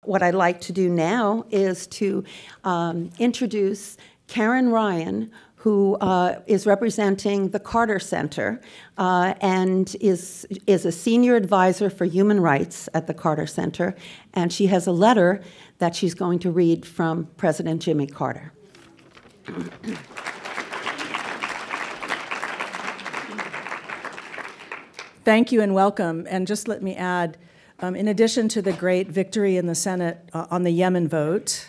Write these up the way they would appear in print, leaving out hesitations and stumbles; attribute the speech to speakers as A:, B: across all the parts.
A: What I'd like to do now is to introduce Karin Ryan, who is representing the Carter Center and is a senior advisor for human rights at the Carter Center. And she has a letter that she's going to read from President Jimmy Carter.
B: Thank you and welcome. And just let me add, in addition to the great victory in the Senate on the Yemen vote,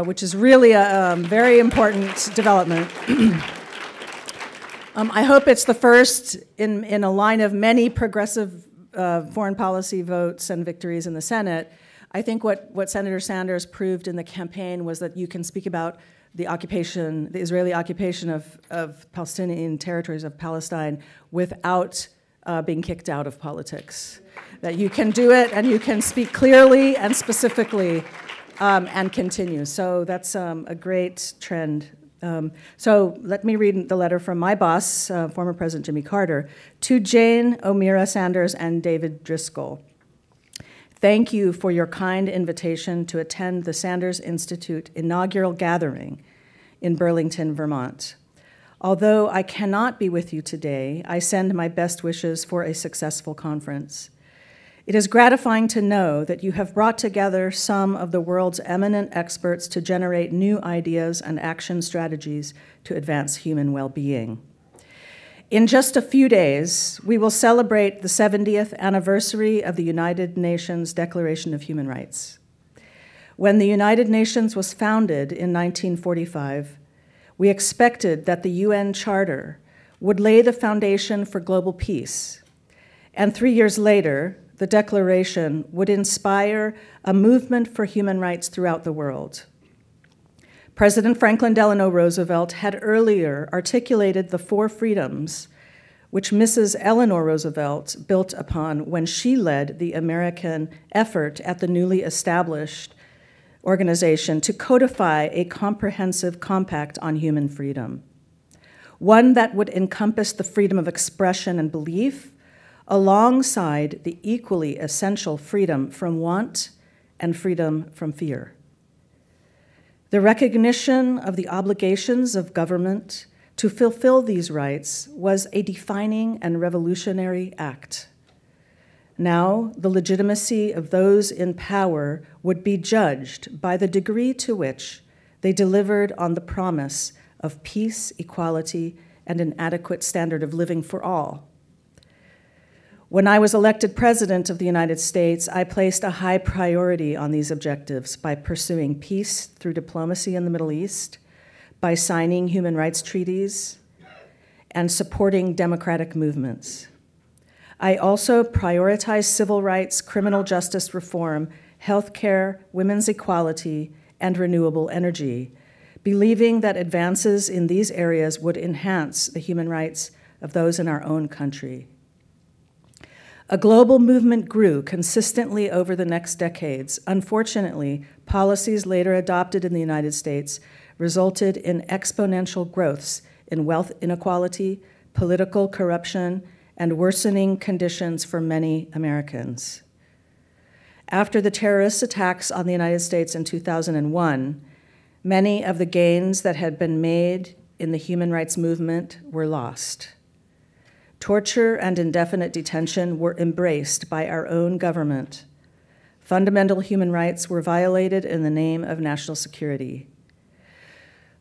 B: which is really a very important development, I hope it's the first in a line of many progressive foreign policy votes and victories in the Senate. I think what Senator Sanders proved in the campaign was that you can speak about the occupation, the Israeli occupation of Palestinian territories of Palestine without being kicked out of politics. That you can do it and you can speak clearly and specifically and continue. So that's a great trend. So let me read the letter from my boss, former President Jimmy Carter, to Jane O'Meara Sanders and David Driscoll. Thank you for your kind invitation to attend the Sanders Institute inaugural gathering in Burlington, Vermont. Although I cannot be with you today, I send my best wishes for a successful conference. It is gratifying to know that you have brought together some of the world's eminent experts to generate new ideas and action strategies to advance human well-being. In just a few days, we will celebrate the 70th anniversary of the United Nations Declaration of Human Rights. When the United Nations was founded in 1945, we expected that the UN Charter would lay the foundation for global peace. And 3 years later, the Declaration would inspire a movement for human rights throughout the world. President Franklin Delano Roosevelt had earlier articulated the 4 freedoms which Mrs. Eleanor Roosevelt built upon when she led the American effort at the newly established organization to codify a comprehensive compact on human freedom, one that would encompass the freedom of expression and belief alongside the equally essential freedom from want and freedom from fear. The recognition of the obligations of government to fulfill these rights was a defining and revolutionary act. Now, the legitimacy of those in power would be judged by the degree to which they delivered on the promise of peace, equality, and an adequate standard of living for all. When I was elected President of the United States, I placed a high priority on these objectives by pursuing peace through diplomacy in the Middle East, by signing human rights treaties, and supporting democratic movements. I also prioritized civil rights, criminal justice reform, healthcare, women's equality, and renewable energy, believing that advances in these areas would enhance the human rights of those in our own country. A global movement grew consistently over the next decades. Unfortunately, policies later adopted in the United States resulted in exponential growths in wealth inequality, political corruption, and worsening conditions for many Americans. After the terrorist attacks on the United States in 2001, many of the gains that had been made in the human rights movement were lost. Torture and indefinite detention were embraced by our own government. Fundamental human rights were violated in the name of national security.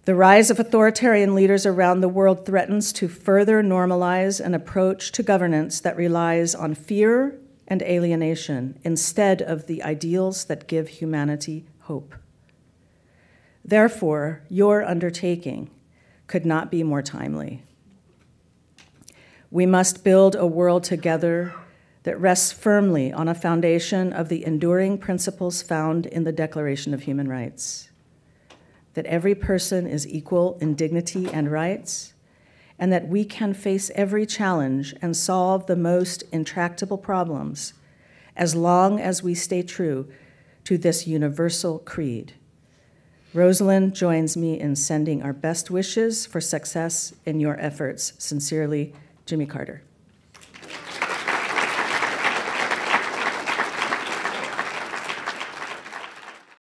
B: The rise of authoritarian leaders around the world threatens to further normalize an approach to governance that relies on fear and alienation instead of the ideals that give humanity hope. Therefore, your undertaking could not be more timely. We must build a world together that rests firmly on a foundation of the enduring principles found in the Declaration of Human Rights, that every person is equal in dignity and rights, and that we can face every challenge and solve the most intractable problems as long as we stay true to this universal creed. Rosalynn joins me in sending our best wishes for success in your efforts. Sincerely, Jimmy Carter.